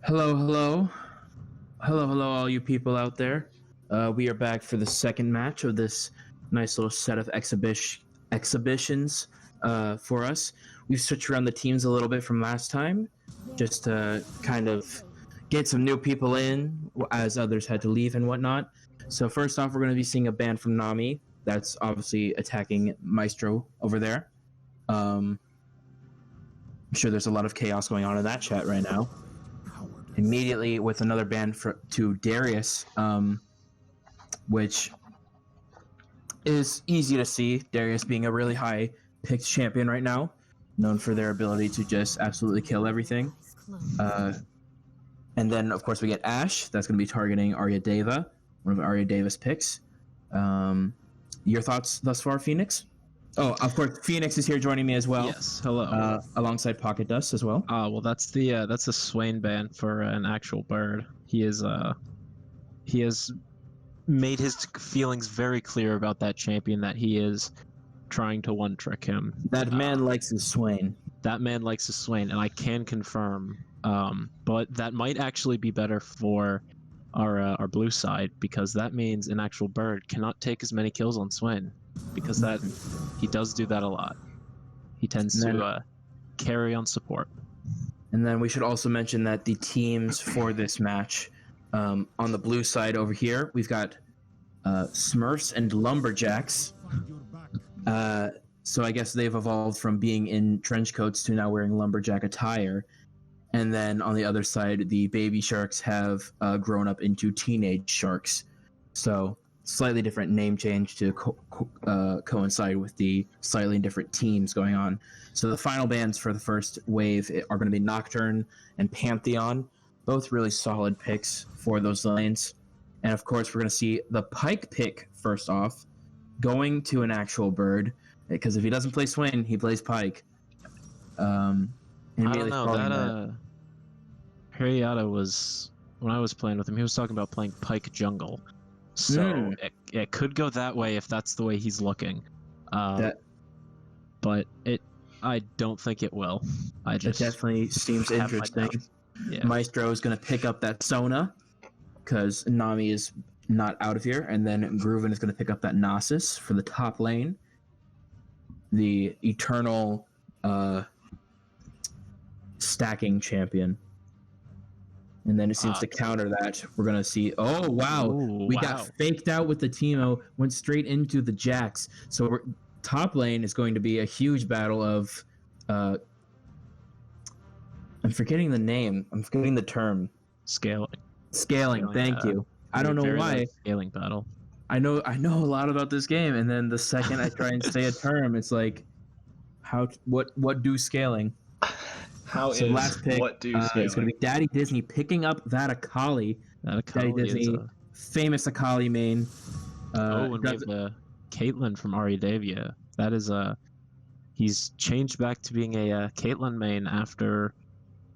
Hello, hello. Hello, hello, all you people out there. We are back for the second match of this nice little set of exhibitions for us. We've switched around the teams a little bit from last time, just to kind of get some new people in as others had to leave and whatnot. So first off, we're going to be seeing a band from Nami. That's obviously attacking Maestro over there. I'm sure there's a lot of chaos going on in that chat right now. Immediately with another ban to Darius, which is easy to see. Darius being a really high picked champion right now, known for their ability to just absolutely kill everything. And then, of course, we get Ashe. That's going to be targeting Arya Deva, one of Arya Deva's picks. Your thoughts thus far, Phoenix? Oh, of course, Phoenix is here joining me as well. Yes, hello. Alongside Pocket Dust as well. Well, that's the Swain ban for an actual bird. He has made his feelings very clear about that champion, that he is trying to one trick him. That man likes his Swain. That man likes his Swain, and I can confirm. But that might actually be better for our blue side, because that means an actual bird cannot take as many kills on Swain, because that he does do that a lot. He tends to carry on support. And then we should also mention that the teams for this match, on the blue side over here, we've got Smurfs and Lumberjacks. So I guess they've evolved from being in trench coats to now wearing lumberjack attire. And then on the other side, the baby sharks have grown up into teenage sharks. So slightly different name change to coincide with the slightly different teams going on. So the final bans for the first wave are going to be Nocturne and Pantheon, both really solid picks for those lanes. And of course, we're going to see the Pike pick first off, going to an actual bird, because if he doesn't play Swain, he plays Pike. I don't know, that Harryata was, when I was playing with him, he was talking about playing Pike jungle. So it could go that way if that's the way he's looking. But I don't think it will. It definitely seems interesting. Yeah. Maestro is going to pick up that Sona, because Nami is not out of here, and then Grooven is going to pick up that Nasus for the top lane. The eternal stacking champion. And then it seems to counter that, we're going to see, oh, wow, we got faked out with the Teemo, went straight into the Jax. So top lane is going to be a huge battle of, I'm forgetting the name, I'm forgetting the term. Scaling, thank you. I don't know why. Scaling battle. I know a lot about this game, and then the second I try and say a term, it's like, what do scaling? Last pick, it's going to be Daddy Disney picking up that Akali. Daddy Disney, famous Akali main. And we have Caitlyn from Arya Deva. That is he's changed back to being a Caitlyn main after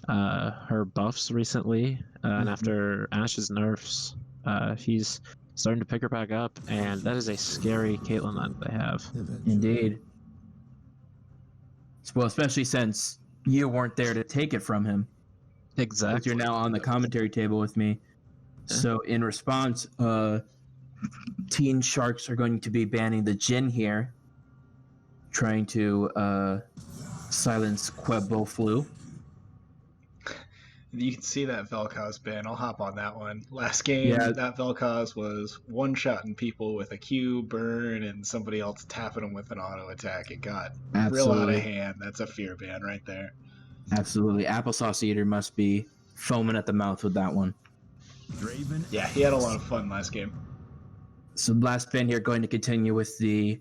her buffs recently, and after Ashe's nerfs. He's starting to pick her back up, and that is a scary Caitlyn line they have. Indeed. Well, especially since you weren't there to take it from him. Exactly. You're now on the commentary table with me. So in response, Teen Sharks are going to be banning the Jhin here, trying to silence Quebo Flu. You can see that Vel'Koz ban. I'll hop on that one. Last game, that Vel'Koz was one-shotting people with a Q, burn, and somebody else tapping them with an auto attack. It got real out of hand. That's a fear ban right there. Absolutely. Applesauce Eater must be foaming at the mouth with that one. Yeah, he had a lot of fun last game. So last ban here, going to continue with the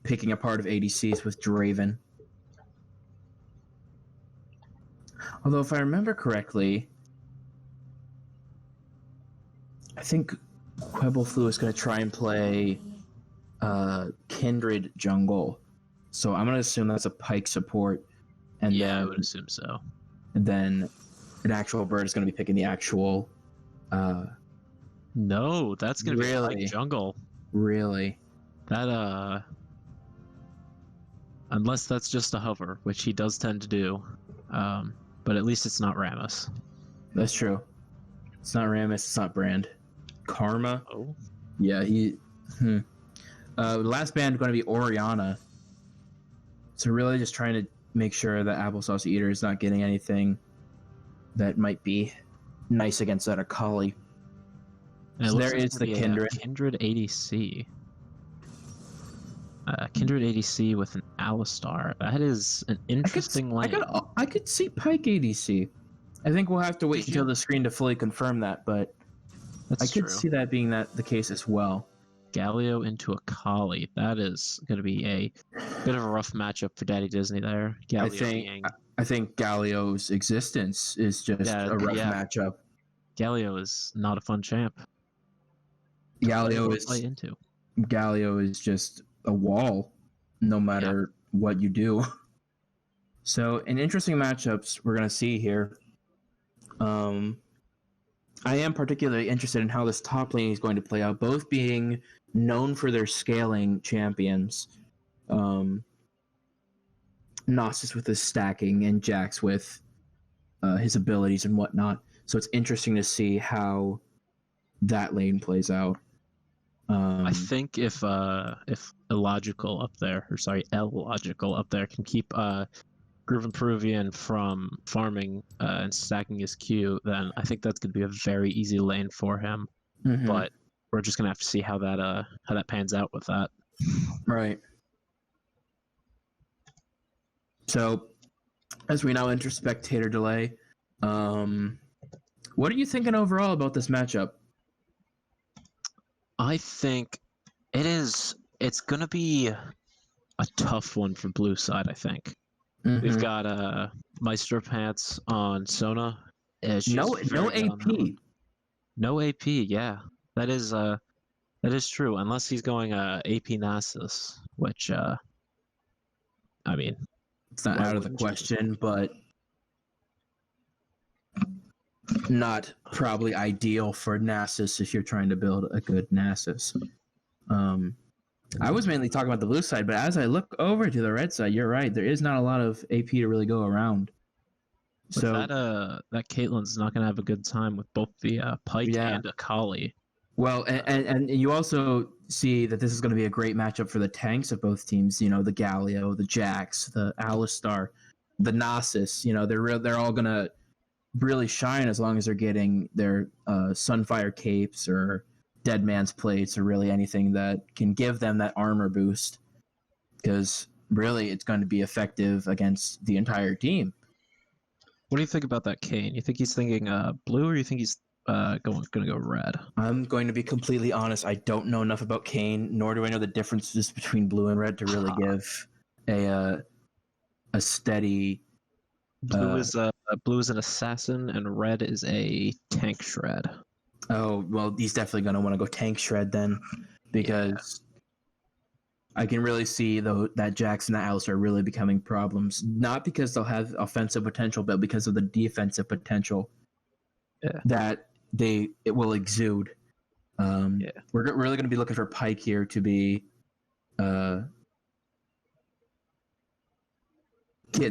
picking apart of ADCs with Draven. Although, if I remember correctly, I think Quebo Flu is going to try and play Kindred jungle. So I'm going to assume that's a Pike support. And I would assume so. And then an actual bird is going to be picking the actual... No, that's going to be Pike jungle. Really? That, unless that's just a hover, which he does tend to do. But at least it's not Rammus. That's true. It's not Rammus. It's not Brand. Karma. Oh. Yeah, he. Last band going to be Oriana. So really just trying to make sure that Applesauce Eater is not getting anything that might be nice against that Akali. So there is the Kindred. Kindred ADC. Kindred ADC with an Alistar. That is an interesting lane. I could see Pike ADC. I think we'll have to wait until the screen to fully confirm that, but I could see that being the case as well. Galio into Akali. That is going to be a bit of a rough matchup for Daddy Disney there. Galio I think Galio's existence is just a rough matchup. Galio is not a fun champ. Galio is just a wall, no matter what you do. So, in interesting matchups we're going to see here. I am particularly interested in how this top lane is going to play out, both being known for their scaling champions. Gnosis with his stacking and Jax with his abilities and whatnot. So it's interesting to see how that lane plays out. I think if Illogical up there can keep Groovin Peruvian from farming and stacking his Q, then I think that's going to be a very easy lane for him. Mm-hmm. But we're just going to have to see how that pans out with that. Right. So, as we now enter spectator delay, what are you thinking overall about this matchup? I think it's going to be a tough one for blue side, I think. Mm-hmm. We've got Maestro Pants on Sona. No AP. No AP, yeah. That is true, unless he's going AP Nasus, which I mean, it's not out of the question, but not probably ideal for Nasus if you're trying to build a good Nasus. I was mainly talking about the blue side, but as I look over to the red side, you're right. There is not a lot of AP to really go around. But so that Caitlyn's not going to have a good time with both the Pike and Akali. Well, and you also see that this is going to be a great matchup for the tanks of both teams. You know, the Galio, the Jax, the Alistar, the Gnosis. You know, they're all going to really shine as long as they're getting their Sunfire capes or Dead Man's plates or really anything that can give them that armor boost. Because really, it's going to be effective against the entire team. What do you think about that Kayn? You think he's thinking blue, or you think he's going to go red? I'm going to be completely honest. I don't know enough about Kayn, nor do I know the differences between blue and red to really give a steady. Blue is an assassin, and red is a tank shred. Oh well, he's definitely going to want to go tank shred then, because I can really see that Jax and that Alice are really becoming problems. Not because they'll have offensive potential, but because of the defensive potential that it will exude. We're really going to be looking for Pike here to be getting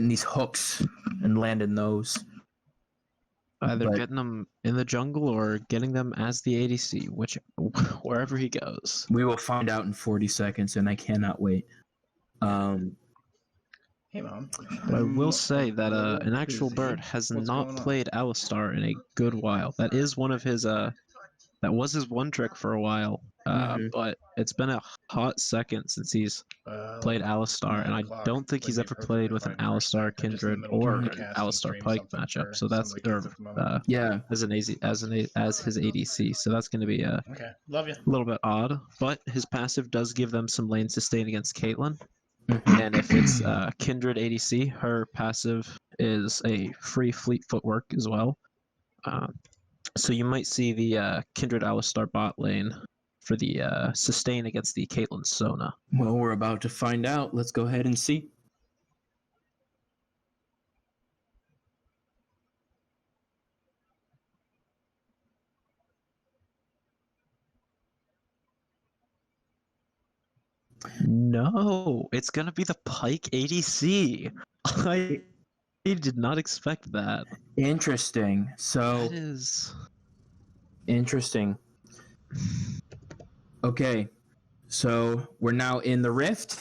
these hooks and landing those. Either getting them in the jungle or getting them as the ADC, wherever he goes. We will find out in 40 seconds, and I cannot wait. Hey, Mom. But I will say that an actual bird has not played Alistar in a good while. That is one of his that was his one trick for a while. But it's been a hot second since he's played Alistar, and I don't think he's ever played with an Alistar Kindred or an Alistar Pike matchup. So that's as his ADC. So that's going to be a little bit odd. But his passive does give them some lane sustain against Caitlyn. And if it's Kindred ADC, her passive is a free fleet footwork as well. So you might see the Kindred Alistar bot lane for the sustain against the Caitlyn Sona. Well, we're about to find out. Let's go ahead and see. No, it's gonna be the Pike ADC. I did not expect that. Interesting. So That is interesting. Okay, so we're now in the Rift.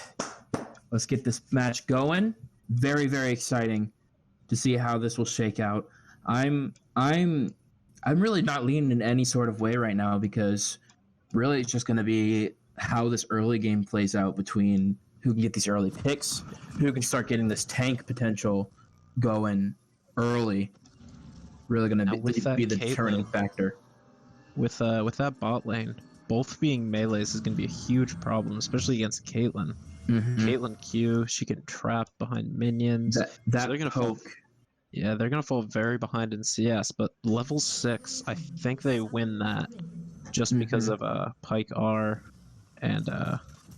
Let's get this match going. Very, very exciting to see how this will shake out. I'm really not leaning in any sort of way right now because really it's just going to be how this early game plays out between who can get these early picks, who can start getting this tank potential going early. Really going to be the determining factor. With that bot lane, both being melees is going to be a huge problem, especially against Caitlyn. Mm-hmm. Caitlyn Q, she can trap behind minions. That so they're gonna fall. Yeah, they're gonna fall very behind in CS, but level 6, I think they win that just because of Pyke R and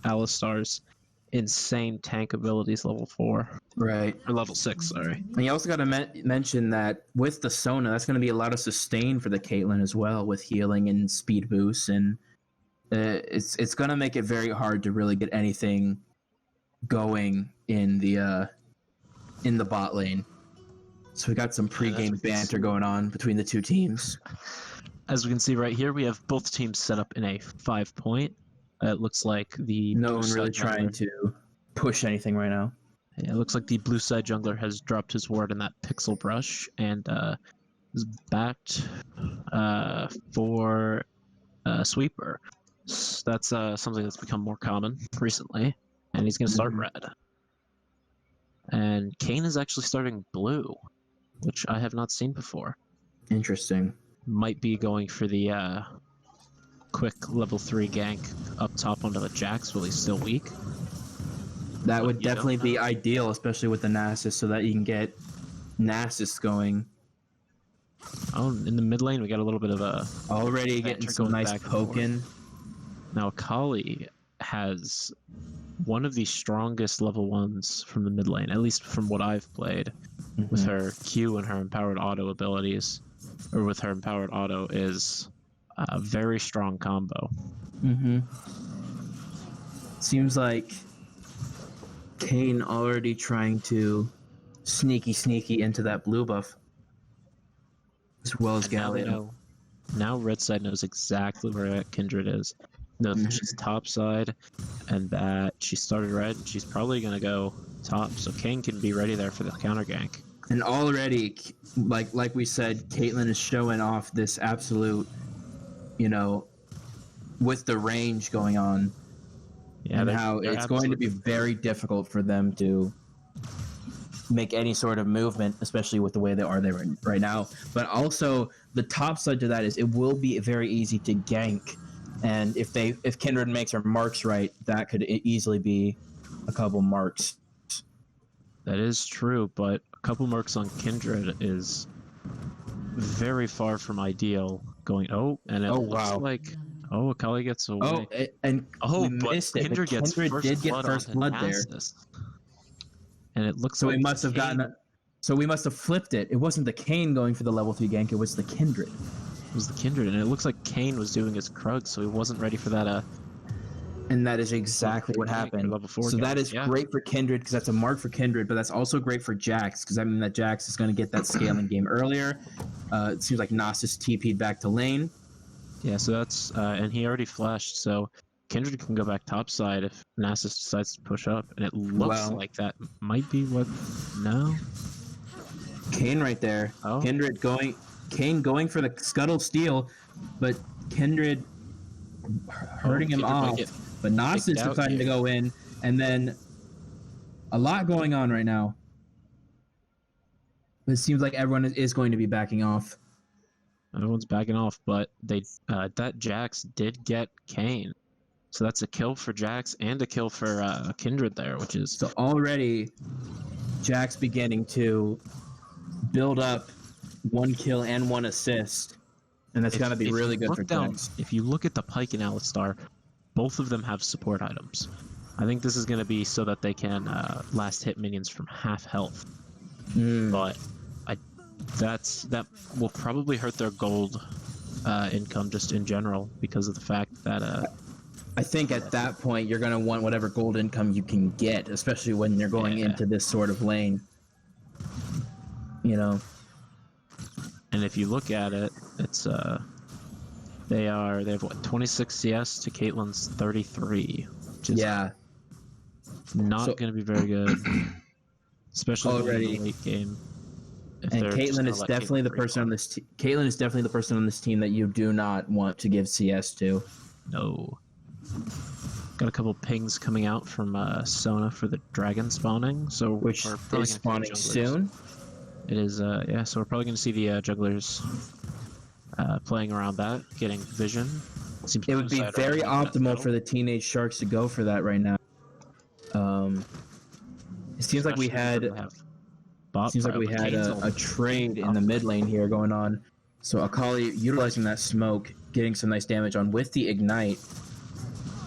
Alistar's insane tank abilities level 4. Right. Or level 6, sorry. And you also got to mention that with the Sona, that's going to be a lot of sustain for the Caitlyn as well, with healing and speed boosts, and it's going to make it very hard to really get anything going in the bot lane. So we got some pre-game banter going on between the two teams. As we can see right here, we have both teams set up in a 5-point. It looks like the no one really trying to push anything right now. Yeah, it looks like the blue side jungler has dropped his ward in that pixel brush and is backed for sweeper. So that's something that's become more common recently, and he's going to start red. And Kayn is actually starting blue, which I have not seen before. Interesting. Might be going for the quick level 3 gank up top onto the Jax while he's still weak. That would definitely be ideal, especially with the Nasus, so that you can get Nasus going. Oh, in the mid lane, we got a little bit of a... Already getting some nice poking. Now, Akali has one of the strongest level 1s from the mid lane, at least from what I've played, with her Q and her empowered auto abilities, or with her empowered auto, is a very strong combo. Seems like Kayn already trying to sneaky into that blue buff, as well as Galio. Now red side knows exactly where Kindred is. Knows that she's top side, and that she started red, and she's probably going to go top, so Kayn can be ready there for the counter gank. And already, like we said, Caitlyn is showing off this absolute, with the range going on, and how it's going to be very difficult for them to make any sort of movement, especially with the way they are there right now. But also, the top side to that is it will be very easy to gank, and if Kindred makes her marks right, that could easily be a couple marks. That is true, but a couple marks on Kindred is very far from ideal. And it looks like Akali gets away. We missed it. Kindred did get first blood there, and it looks so like we must have gotten. So we must have flipped it. It wasn't the Kayn going for the level 3 gank. It was the Kindred. It was the Kindred, and it looks like Kayn was doing his Krug, so he wasn't ready for that. And that is exactly what happened. So that is great for Kindred, because that's a mark for Kindred, but that's also great for Jax, because that Jax is going to get that scaling game earlier. It seems like Nasus TP'd back to lane. Yeah, so that's... and he already flashed, so Kindred can go back topside if Nasus decides to push up, and it looks like that might be what... No? Kayn right there. Oh. Kayn going for the Scuttle Steal, but Kindred hurting him off. But Nasus is deciding to go in, and then a lot going on right now. But it seems like everyone is going to be backing off. Everyone's backing off, but that Jax did get Kayn. So that's a kill for Jax and a kill for Kindred there, which is... So already, Jax beginning to build up 1 kill and 1 assist. And that's got to be really good for Jax. If you look at the Pyke and Alistar, both of them have support items. I think this is going to be so that they can last hit minions from half health. But that will probably hurt their gold income just in general, because of the fact that... I think at that point you're going to want whatever gold income you can get, especially when you're going into this sort of lane. you know. And if you look at it, it's they have what, 26 CS to Caitlyn's 33, which is not going to be very good, especially in the late game. And Caitlyn is definitely the person on this. Caitlyn is definitely the person on this team that you do not want to give CS to. No. Got a couple pings coming out from Sona for the dragon spawning, so which is spawning soon. It is, yeah. So we're probably going to see the jugglers playing around that, getting vision. It would be very optimal for the teenage sharks to go for that right now. It seems like we had. Seems like we had a trade in the mid lane here going on. So Akali utilizing that smoke, getting some nice damage on with the ignite.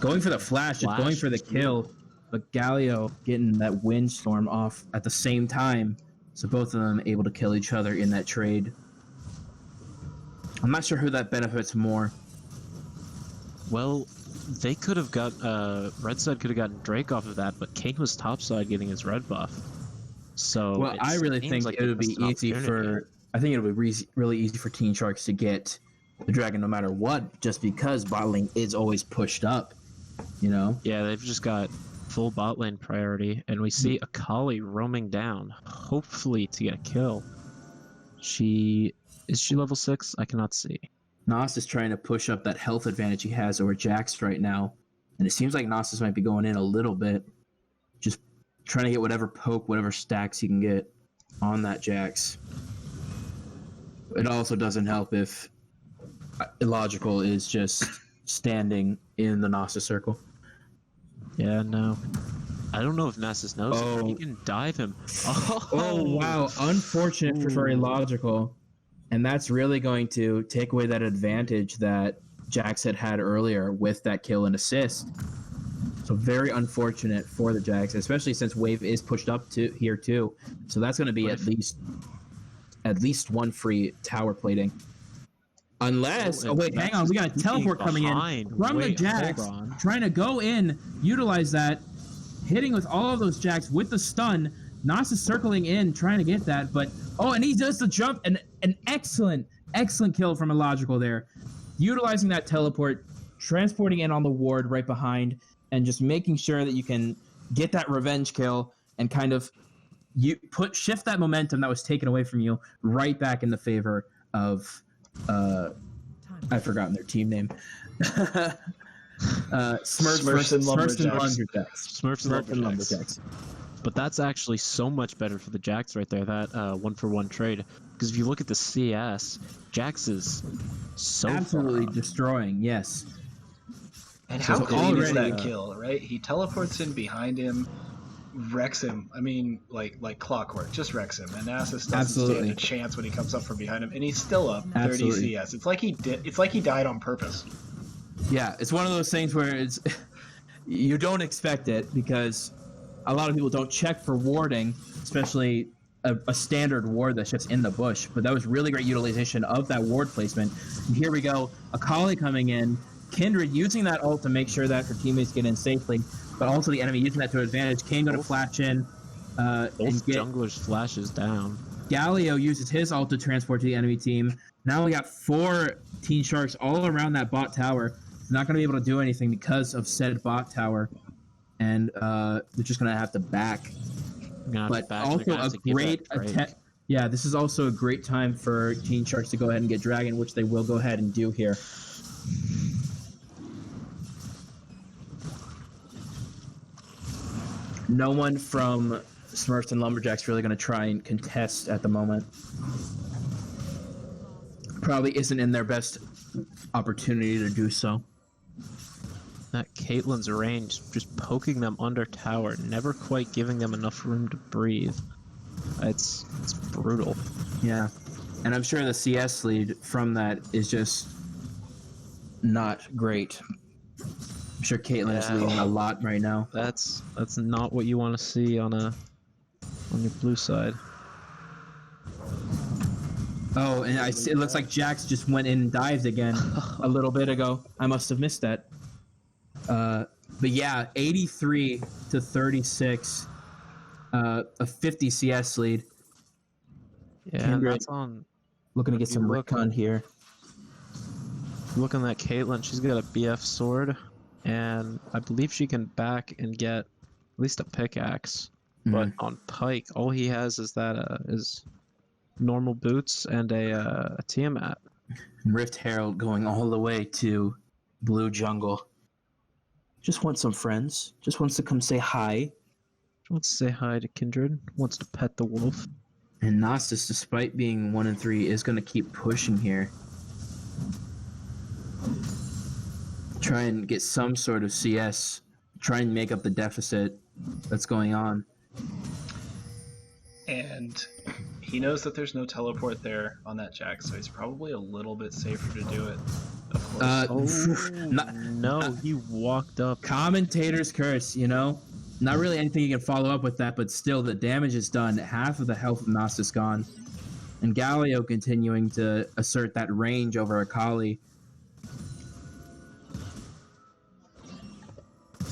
Going for the flash, just going for the kill. But Galio getting that windstorm off at the same time. So both of them able to kill each other in that trade. I'm not sure who that benefits more. Well, they could have got, red side could have gotten Drake off of that, but King was topside getting his red buff. So well, I really think it would be easy for. I think it would be really easy for Teen Sharks to get the dragon no matter what, just because bot lane is always pushed up. You know. Yeah, they've just got full bot lane priority, and we see Akali roaming down, hopefully to get a kill. Is she level 6? I cannot see. Nos is trying to push up that health advantage he has over Jax right now, and it seems like Nos might be going in a little bit, just trying to get whatever poke, whatever stacks he can get on that Jax. It also doesn't help if Illogical is just standing in the Nasus circle. Yeah, no. I don't know if Nasus knows him. He can dive him. Oh wow. Unfortunate for Illogical. And that's really going to take away that advantage that Jax had earlier with that kill and assist. So very unfortunate for the Jags, especially since Wave is pushed up to here too. So that's going to be at least one free tower plating. Unless, wait, hang on, we got a teleport coming in from the Jags, trying to go in, utilize that, hitting with all of those Jags with the stun. Nas is circling in, trying to get that, but and he does the jump, and an excellent kill from Illogical there, utilizing that teleport, transporting in on the ward right behind, and just making sure that you can get that revenge kill and kind of shift that momentum that was taken away from you right back in the favor of I've forgotten their team name. Smurfs and Lumberjacks. But that's actually so much better for the Jax right there, that 1-for-1 trade. Because if you look at the CS, Jax is so absolutely destroying, yes. And how clean is that kill, right? He teleports in behind him, wrecks him. I mean, like clockwork, just wrecks him. And Nasus doesn't stand a chance when he comes up from behind him, and he's still up 30 CS. It's like he died on purpose. Yeah, it's one of those things where you don't expect it because a lot of people don't check for warding, especially a standard ward that's just in the bush. But that was really great utilization of that ward placement. And here we go, Akali coming in, Kindred using that ult to make sure that her teammates get in safely, but also the enemy using that to advantage. Kane going to flash in. Both junglers flashes down. Galio uses his ult to transport to the enemy team. Now we got 4 Teen Sharks all around that bot tower. Not going to be able to do anything because of said bot tower, and they're just going to have to back. But also a great attempt. Yeah, this is also a great time for Teen Sharks to go ahead and get Dragon, which they will go ahead and do here. No one from Smurfs and Lumberjacks really going to try and contest at the moment. Probably isn't in their best opportunity to do so. That Caitlyn's range, just poking them under tower, never quite giving them enough room to breathe. It's brutal. Yeah, and I'm sure the CS lead from that is just not great. I'm sure Caitlyn is leading a lot right now. That's not what you want to see on your blue side. Oh, and it looks like Jax just went in and dived again a little bit ago. I must have missed that. But yeah, 83 to 36, a 50 CS lead. Yeah, and that's on. Looking to get some recon here. Looking at Caitlyn, she's got a BF sword, and I believe she can back and get at least a pickaxe. But on Pike, all he has is is normal boots and a Tiamat. Rift Herald going all the way to Blue Jungle. Just wants some friends. Just wants to come say hi. Wants to say hi to Kindred. Wants to pet the wolf. And Gnostis, despite being 1-3, is going to keep pushing here. Try and get some sort of CS. Try and make up the deficit that's going on. And he knows that there's no teleport there on that Jack, so he's probably a little bit safer to do it. Of course. No, he walked up. Commentator's curse, you know? Not really anything you can follow up with that, but still the damage is done. Half of the health of Gnostis gone. And Galio continuing to assert that range over Akali.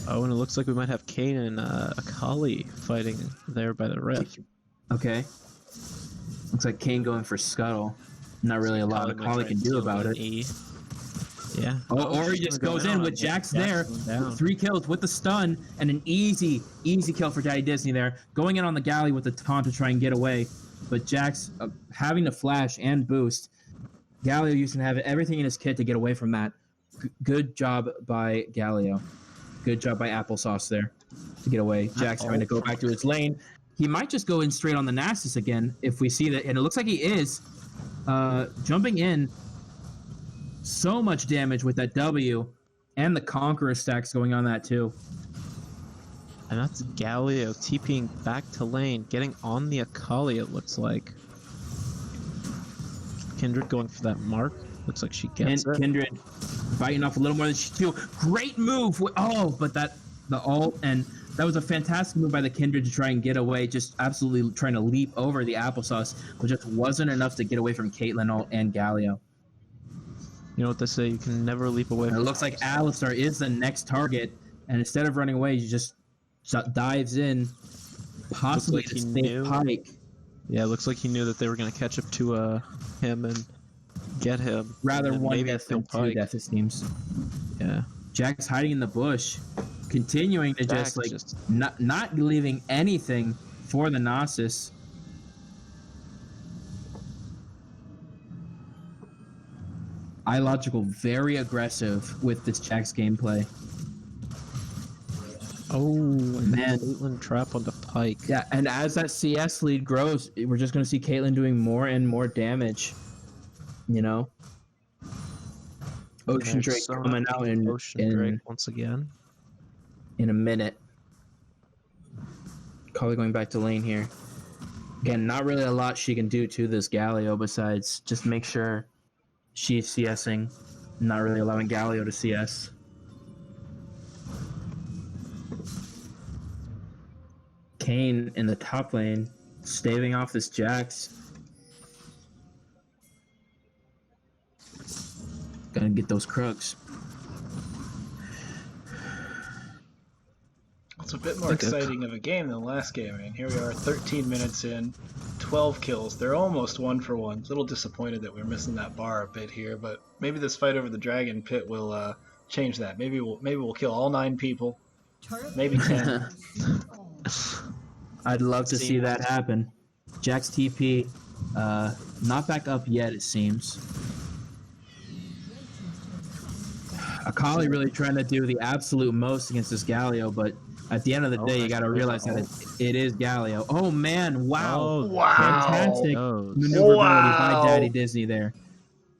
Oh, and it looks like we might have Kane and Akali fighting there by the rift. Okay. Looks like Kane going for Scuttle. Not really a lot Akali can do about it. Yeah. Or he just goes in with Jax there. 3 kills with the stun and an easy kill for Daddy Disney there. Going in on the galley with the taunt to try and get away. But Jax having to flash and boost. Galio used to have everything in his kit to get away from that. Good job by Galio. Good job by Applesauce there to get away. Jax having to go back to his lane. He might just go in straight on the Nasus again if we see that. And it looks like he is. Jumping in. So much damage with that W. And the Conqueror stacks going on that too. And that's Galio TPing back to lane. Getting on the Akali, it looks like. Kindred going for that mark. Looks like she gets it. Kindred biting off a little more than she do. Great move. Oh, but the ult, and that was a fantastic move by the Kindred to try and get away. Just absolutely trying to leap over the Applesauce, but just wasn't enough to get away from Caitlyn ult and Galio. You know what they say? You can never leap away. And it looks like Alistar is the next target, and instead of running away, he just dives in, possibly to save Pike. Yeah, it looks like he knew that they were going to catch up to him and get him. Rather one death than 2 deaths, it seems. Yeah. Jack's hiding in the bush, continuing to just not leaving anything for the Gnosis. Illogical, very aggressive with this Jack's gameplay. Oh, man. Caitlyn trap on the Pike. Yeah, and as that CS lead grows, we're just going to see Caitlyn doing more and more damage. You know? Ocean Drake coming out Drake once again. In a minute. Kali going back to lane here. Again, not really a lot she can do to this Galio besides just make sure she's CSing. Not really allowing Galio to CS. Kane in the top lane, staving off this Jax. Gonna get those Krugs. It's a bit more exciting of a game than the last game. I mean, here we are, 13 minutes in, 12 kills. They're almost 1-for-1. A little disappointed that we're missing that bar a bit here, but maybe this fight over the Dragon Pit will change that. Maybe we'll kill all 9 people. Maybe 10. I'd love to see that happen. Jack's TP, not back up yet, it seems. Akali really trying to do the absolute most against this Galio, but at the end of the day, you got to realize that it is Galio. Oh, man. Wow. Fantastic maneuverability by Daddy Disney there.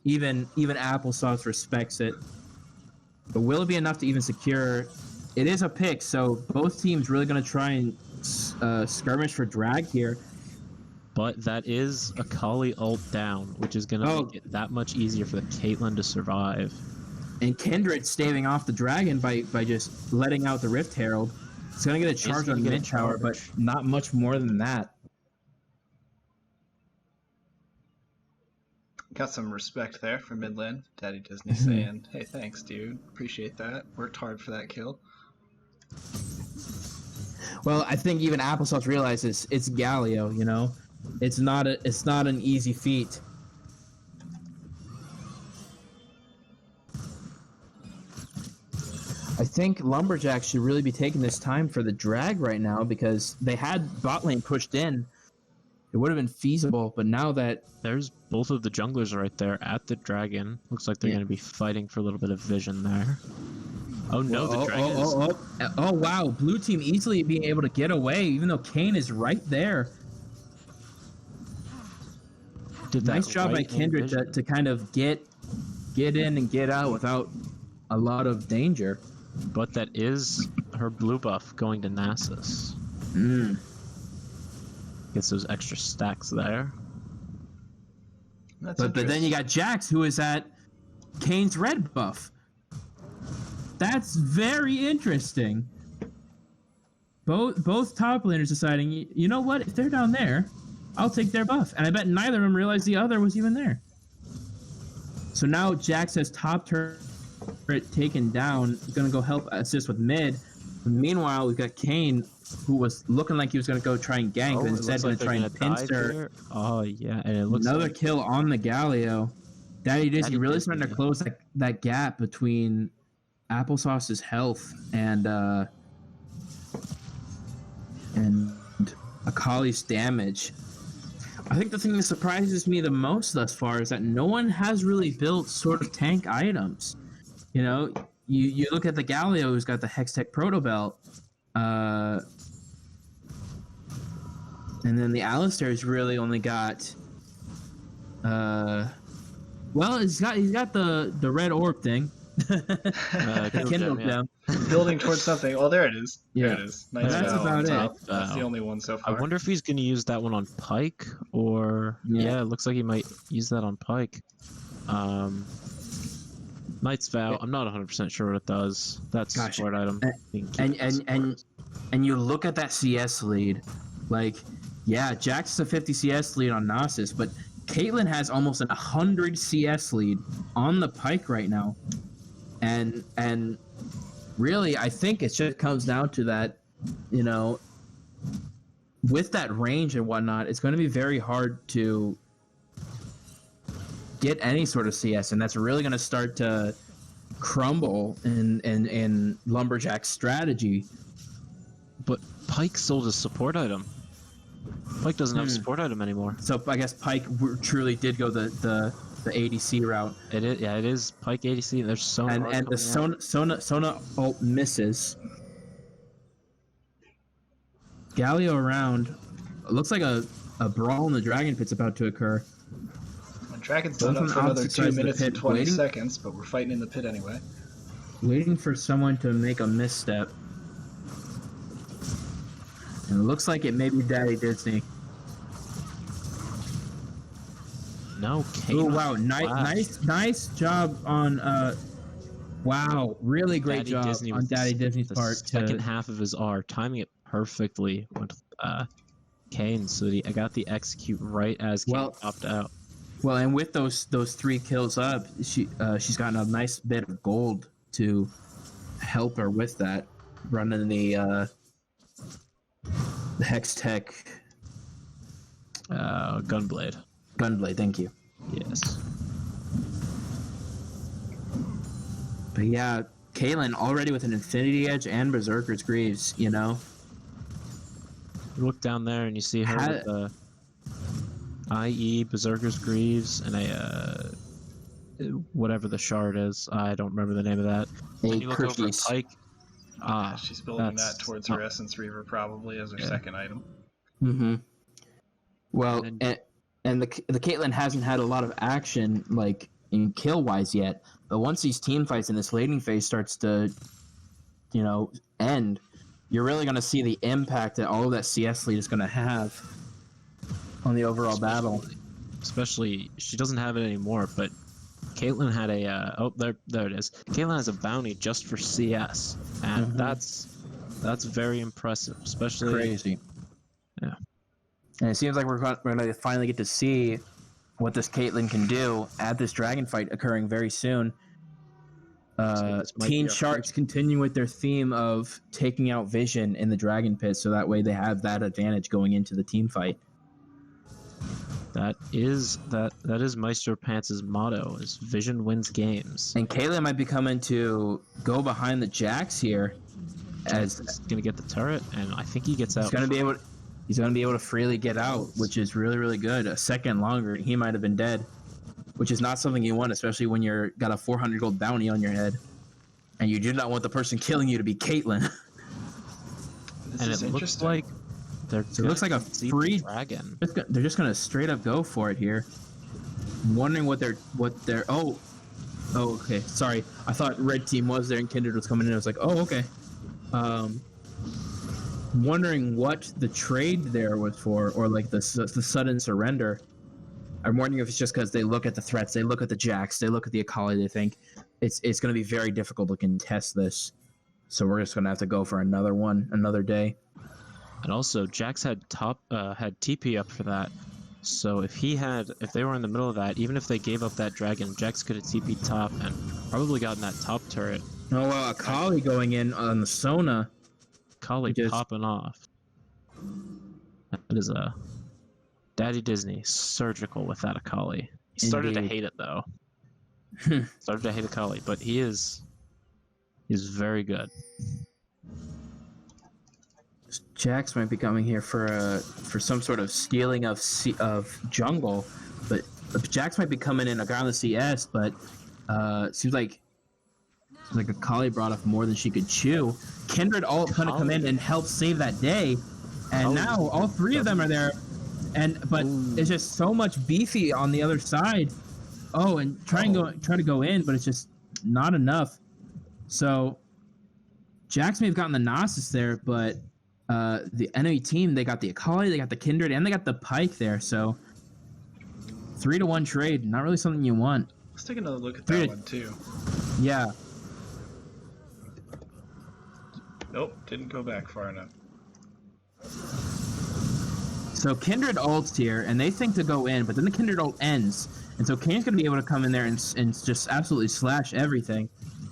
Even Applesauce respects it. But will it be enough to even secure? It is a pick, so both teams really going to try and skirmish for drag here. But that is Akali ult down, which is going to make it that much easier for the Caitlyn to survive. And Kindred staving off the dragon by just letting out the Rift Herald. It's going to get a charge on mid tower, but not much more than that. Got some respect there for mid lane. Daddy Disney saying, hey, thanks, dude. Appreciate that. Worked hard for that kill. Well, I think even Applesauce realizes it's Galio, you know? It's not an easy feat. I think Lumberjacks should really be taking this time for the drag right now because they had bot lane pushed in. It would have been feasible, but now that... There's both of the junglers right there at the dragon. Looks like they're going to be fighting for a little bit of vision there. Oh no, the dragon is... Oh wow, blue team easily being able to get away, even though Kayn is right there. Nice job by Kindred to kind of get in and get out without a lot of danger. But that is her blue buff going to Nasus. Gets those extra stacks there. But then you got Jax, who is at Kane's red buff. That's very interesting. Both top laners deciding, you know what, if they're down there, I'll take their buff. And I bet neither of them realized the other was even there. So now Jax has top turret taken down. He's going to go help assist with mid. Meanwhile, we've got Kayn, who was looking like he was going to go try and gank, but instead going to try and pincer. Oh, yeah. And it looks another kill on the Galio. Daddy Disney really starting to close that gap between Applesauce's health and Akali's damage. I think the thing that surprises me the most thus far is that no one has really built sort of tank items. You know, you look at the Galio, who's got the Hextech Proto Belt, and then the Alistair's really only got, well, he's got the red orb thing. The Kindle gem. Building towards something. Oh, there it is. Yeah. There it is. Nice. That's about it. That's the only one so far. I wonder if he's going to use that one on Pike, or yeah, it looks like he might use that on Pike. Knight's Vow. I'm not 100% sure what it does. That's a support item. And you look at that CS lead, like, yeah, Jax is a 50 CS lead on Nasus, but Caitlyn has almost 100 CS lead on the Pike right now, and really, I think it just comes down to that, you know, with that range and whatnot, it's going to be very hard to get any sort of CS, and that's really going to start to crumble in Lumberjack's strategy. But Pike sold a support item. Pike doesn't have a support item anymore. So I guess Pike truly did go the ADC route. It is, yeah, it is Pike ADC. There's Sona and the Sona ult misses. Galio around. It looks like a brawl in the Dragon Pit's about to occur. Dragon's not up for another 2 minutes and 20 seconds, but we're fighting in the pit anyway. Waiting for someone to make a misstep. And it looks like it may be Daddy Disney. No, oh wow, nice job on wow, really great job on Daddy Disney's part. Second half of his R, timing it perfectly with Kayn, so I got the execute right as Kayn popped out. Well, and with those 3 kills up, she's gotten a nice bit of gold to help her with that, running the Hextech Gunblade. Gunblade, thank you. Yes. But yeah, Caitlyn already with an Infinity Edge and Berserker's Greaves, you know? You look down there and you see her with the IE, Berserker's Greaves, and a whatever the shard is. I don't remember the name of that. And you look over at Pike. Yeah, she's building that towards her Essence Reaver probably as her second item. Mm-hmm. Well, and the Caitlyn hasn't had a lot of action like in kill wise yet, but once these team fights in this laning phase starts to, you know, end, you're really going to see the impact that all of that CS lead is going to have on the overall battle. Especially, she doesn't have it anymore, but Caitlyn had a there it is. Caitlyn has a bounty just for CS, and that's very impressive, especially crazy. Yeah. And it seems like we're going to finally get to see what this Caitlyn can do at this dragon fight occurring very soon. Teen Sharks continue with their theme of taking out Vision in the Dragon Pit, so that way they have that advantage going into the team fight. That is Meister Pants' motto: is vision wins games. And Caitlyn might be coming to go behind the Jax here. As he's gonna get the turret, and I think he gets out. He's gonna be able to freely get out, which is really, really good. A second longer, he might have been dead, which is not something you want, especially when you're got a 400 gold bounty on your head, and you do not want the person killing you to be Caitlyn. And it looks like it looks like a free dragon. They're just gonna straight up go for it here. I'm wondering what they're oh okay, sorry. I thought red team was there and Kindred was coming in. I was like, oh okay. Wondering what the trade there was for, or like the sudden surrender. I'm wondering if it's just because they look at the threats, they look at the Jax, they look at the Akali, they think it's going to be very difficult to contest this. So we're just going to have to go for another day. And also, Jax had TP up for that. So if they were in the middle of that, even if they gave up that dragon, Jax could have TP top and probably gotten that top turret. Oh well, Akali going in on the Sona. Akali popping off. That is a Daddy Disney surgical with that Akali. He started to hate it though. Started to hate Akali, but he's very good. Jax might be coming here for some sort of stealing of jungle, but Jax might be coming in around the CS, but seems like Akali brought up more than she could chew. Kindred ult gonna come in and help save that day, and now all three of them are there, but it's just so much beefy on the other side. Oh, and try to go in, but it's just not enough. So Jax may have gotten the Gnosis there, but the enemy team, they got the Akali, they got the Kindred, and they got the Pyke there. So 3-to-1 trade, not really something you want. Let's take another look at that one too. Yeah. Nope, didn't go back far enough. So Kindred ults here, and they think to go in, but then the Kindred ult ends, and so Kane's going to be able to come in there and just absolutely slash everything.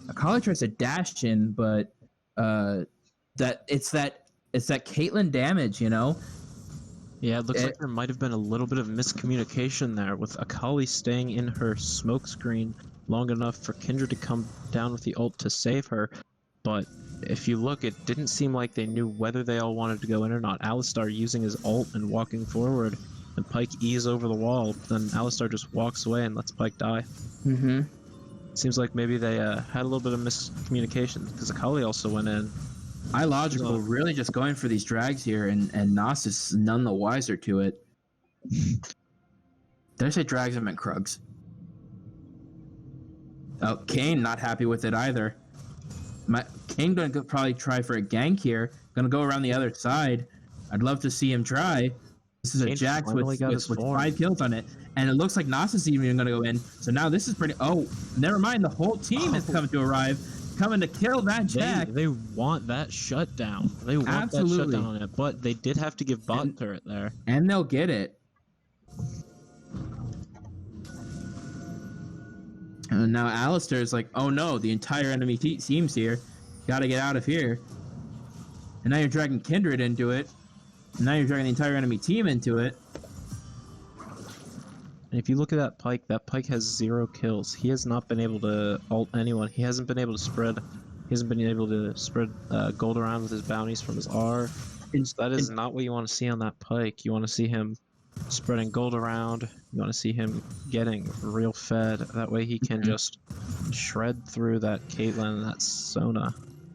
Akali tries to dash in, but it's that Caitlyn damage, you know? Yeah, it looks like there might have been a little bit of miscommunication there, with Akali staying in her smoke screen long enough for Kindred to come down with the ult to save her, but if you look, it didn't seem like they knew whether they all wanted to go in or not. Alistar using his ult and walking forward, and Pyke ease over the wall, then Alistar just walks away and lets Pyke die. Mm-hmm. Seems like maybe they had a little bit of miscommunication, because Akali also went in. iLogical really just going for these drags here, and Gnosis none the wiser to it. Did I say drags? I meant Krugs. Oh, Kane not happy with it either. Kane going to probably try for a gank here. Going to go around the other side. I'd love to see him try. This is Kane a Jax with 5 kills on it. And it looks like Gnosis is even going to go in. So now this is pretty... Oh, never mind. The whole team is coming to arrive. Coming to kill that Jax. They want that shutdown. They want that shutdown on it. But they did have to give bot turret there. And they'll get it. And now Alistar is like, oh no, the entire enemy team's here. Gotta get out of here. And now you're dragging Kindred into it. And now you're dragging the entire enemy team into it. And if you look at that Pyke has 0 kills. He has not been able to ult anyone. He hasn't been able to spread. He hasn't been able to spread gold around with his bounties from his R. That is not what you want to see on that Pyke. You want to see him spreading gold around. You want to see him getting real fed. That way he can just shred through that Caitlyn and that Sona.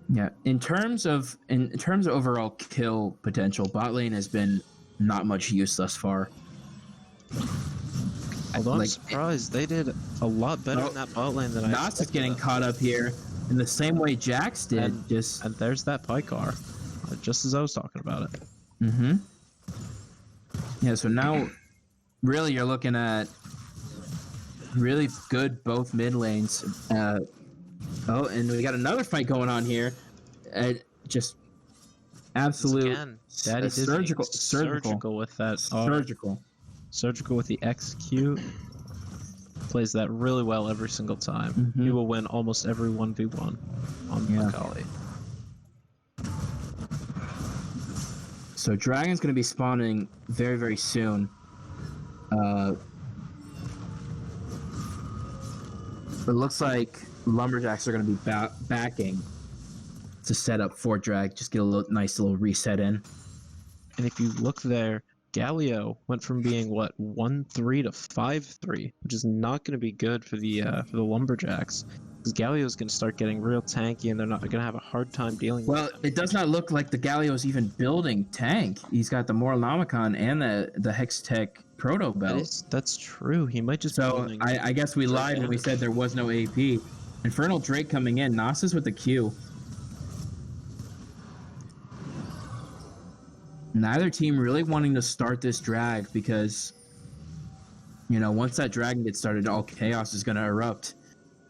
Yeah, in terms of overall kill potential, bot lane has been not much use thus far. Although I'm surprised, they did a lot better in that bot lane than I expected. Nas is getting caught up here in the same way Jax did. And there's that Pyke R, just as I was talking about it. Mm-hmm. Yeah, so now really you're looking at really good both mid lanes. Oh, and we got another fight going on here. Just absolute Daddy surgical with that surgical with the execute. Plays that really well every single time. Mm-hmm. He will win almost every 1v1 on Akali. So Dragon's going to be spawning very, very soon. It looks like Lumberjacks are going to be backing to set up for drag. Just get a nice little reset in. And if you look there, Galio went from being 1-3 to 5-3, which is not going to be good for the Lumberjacks. Because Galio is going to start getting real tanky, and they're not going to have a hard time dealing with Well, it does not look like the Galio is even building tank. He's got the Moralnomicon and the Hextech Proto Belt. That's true. He might just. So I guess we lied when we said there was no AP. Infernal Drake coming in. Gnosis with the Q. Neither team really wanting to start this drag because, once that dragon gets started, all chaos is going to erupt.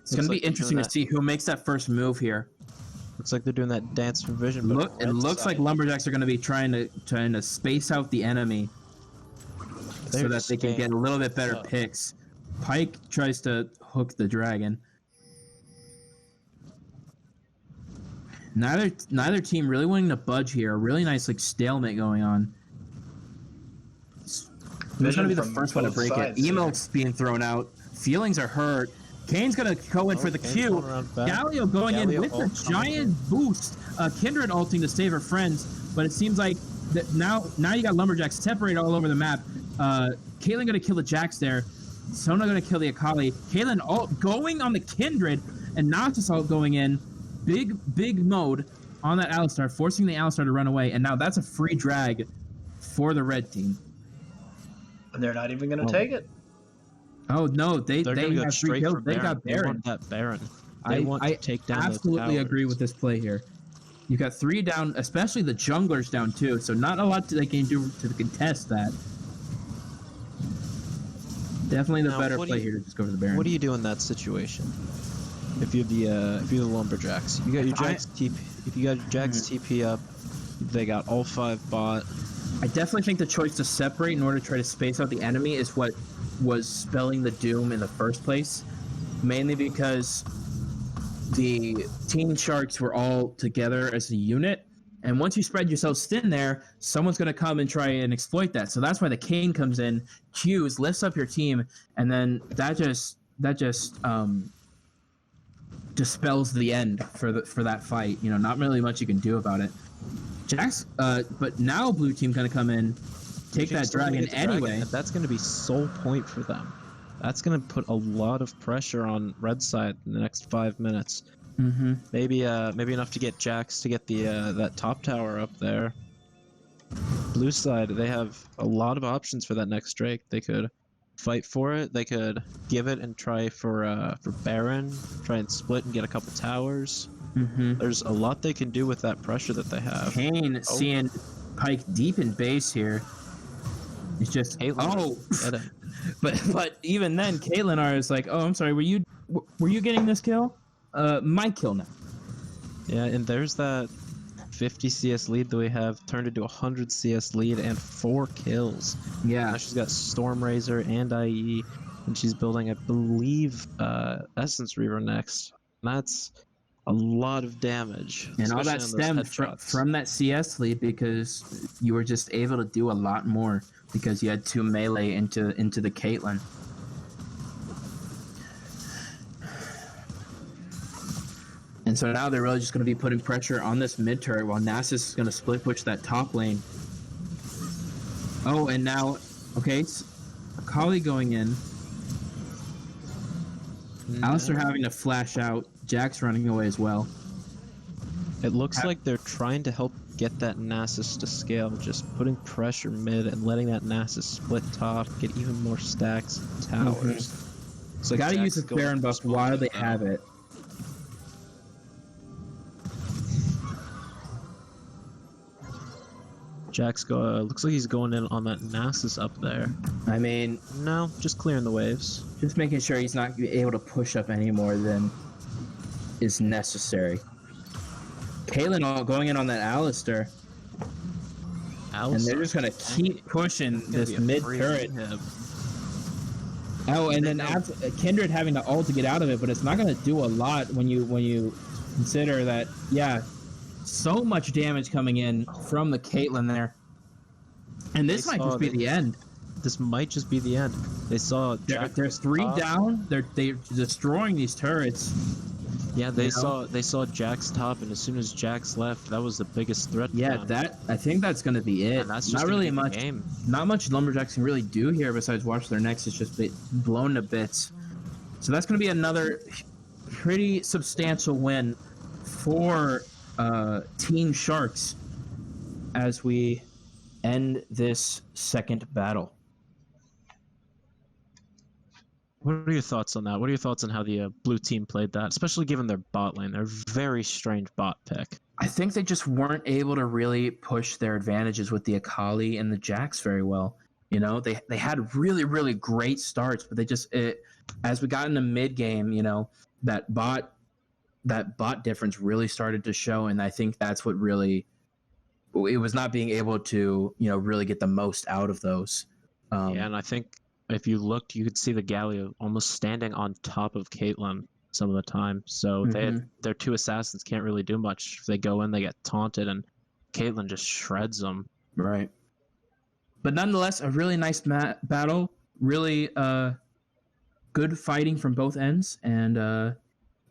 It's going to be interesting to see who makes that first move here. Looks like they're doing that dance for vision. It looks like Lumberjacks are going to be trying to space out the enemy so that they can get a little bit better picks. Pike tries to hook the dragon. Neither team really wanting to budge here. Really nice stalemate going on. Who's going to be the first one to break it? Emote's being thrown out. Feelings are hurt. Kane's going to go in for the Q. Galio going in with a giant boost. Kindred ulting to save her friends, but it seems like that now you got Lumberjacks separated all over the map. Caitlyn going to kill the Jax there. Sona going to kill the Akali. Caitlyn ult going on the Kindred, and Noctis ult going in. Big mode on that Alistar, forcing the Alistar to run away, and now that's a free drag for the red team. And they're not even going to take it. Oh no, they have 3 kills. They got Baron. They want that Baron. I take down absolutely agree with this play here. You got 3 down, especially the junglers down too. So not a lot they can do to contest that. Definitely the better play here to just go for the Baron. What do you do in that situation? If you're the Lumberjacks, you got your Jax TP. If you got your Jax TP up, they got all 5 bot. I definitely think the choice to separate in order to try to space out the enemy is what was spelling the doom in the first place, mainly because the Teen Sharks were all together as a unit, and once you spread yourselves thin there, someone's going to come and try and exploit that. So that's why the Kane comes in, Qs, lifts up your team, and then that just dispels the end for that fight. Not really much you can do about it. Jax, but now blue team going to come in, take that dragon anyway. That's going to be sole point for them. That's going to put a lot of pressure on red side in the next 5 minutes. Mm-hmm. Maybe enough to get Jax to get the that top tower up there. Blue side, they have a lot of options for that next Drake. They could fight for it. They could give it and try for Baron. Try and split and get a couple towers. Mm-hmm. There's a lot they can do with that pressure that they have. Kane seeing Pike deep in base here. It's just but even then, Caitlyn is like, oh, I'm sorry, were you getting this kill? My kill now. Yeah, and there's that 50 CS lead that we have turned into 100 CS lead and 4 kills. Yeah. Now she's got Stormrazor and IE, and she's building, I believe, Essence Reaver next. And that's a lot of damage. And all that stemmed from that CS lead because you were just able to do a lot more because you had 2 melee into the Caitlyn. And so now they're really just going to be putting pressure on this mid turret while Nasus is going to split push that top lane. Oh, and now, okay, Akali going in. Alistar having to flash out. Jax running away as well. It looks like they're trying to help get that Nasus to scale, just putting pressure mid and letting that Nasus split top, get even more stacks and towers. Mm-hmm. So gotta use the Baron buff while they have it. Jax looks like he's going in on that Nasus up there. I mean, no, just clearing the waves. Just making sure he's not able to push up any more than is necessary. Caitlyn going in on that Alistar. And they're just going to keep pushing this mid turret. Oh, and then Kindred having to ult to get out of it, but it's not going to do a lot when you consider that, yeah, so much damage coming in from the Caitlyn there. And this might just be the end. this might just be the end. They saw there's 3 down. They're destroying these turrets. Yeah, they saw Jack's top, and as soon as Jack's left, that was the biggest threat. Yeah, I think that's gonna be it. And that's just not really much. Game. Not much Lumberjacks can really do here besides watch their necks. It's just blown to bits. So that's gonna be another pretty substantial win for Team Sharks as we end this second battle. What are your thoughts on that? What are your thoughts on how the blue team played that, especially given their bot lane? They're a very strange bot pick. I think they just weren't able to really push their advantages with the Akali and the Jax very well. You know, they had really, really great starts, but they just as we got into mid game, you know, that bot difference really started to show, and I think that's what really it was not being able to, you know, really get the most out of those. Yeah, and I think if you looked, you could see the Galio almost standing on top of Caitlyn some of the time. So their 2 assassins can't really do much. If they go in, they get taunted, and Caitlyn just shreds them. Right. But nonetheless, a really nice battle. Really good fighting from both ends. And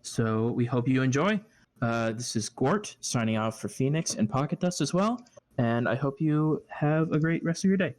so we hope you enjoy. This is Gort signing off for Phoenix and Pocket Dust as well. And I hope you have a great rest of your day.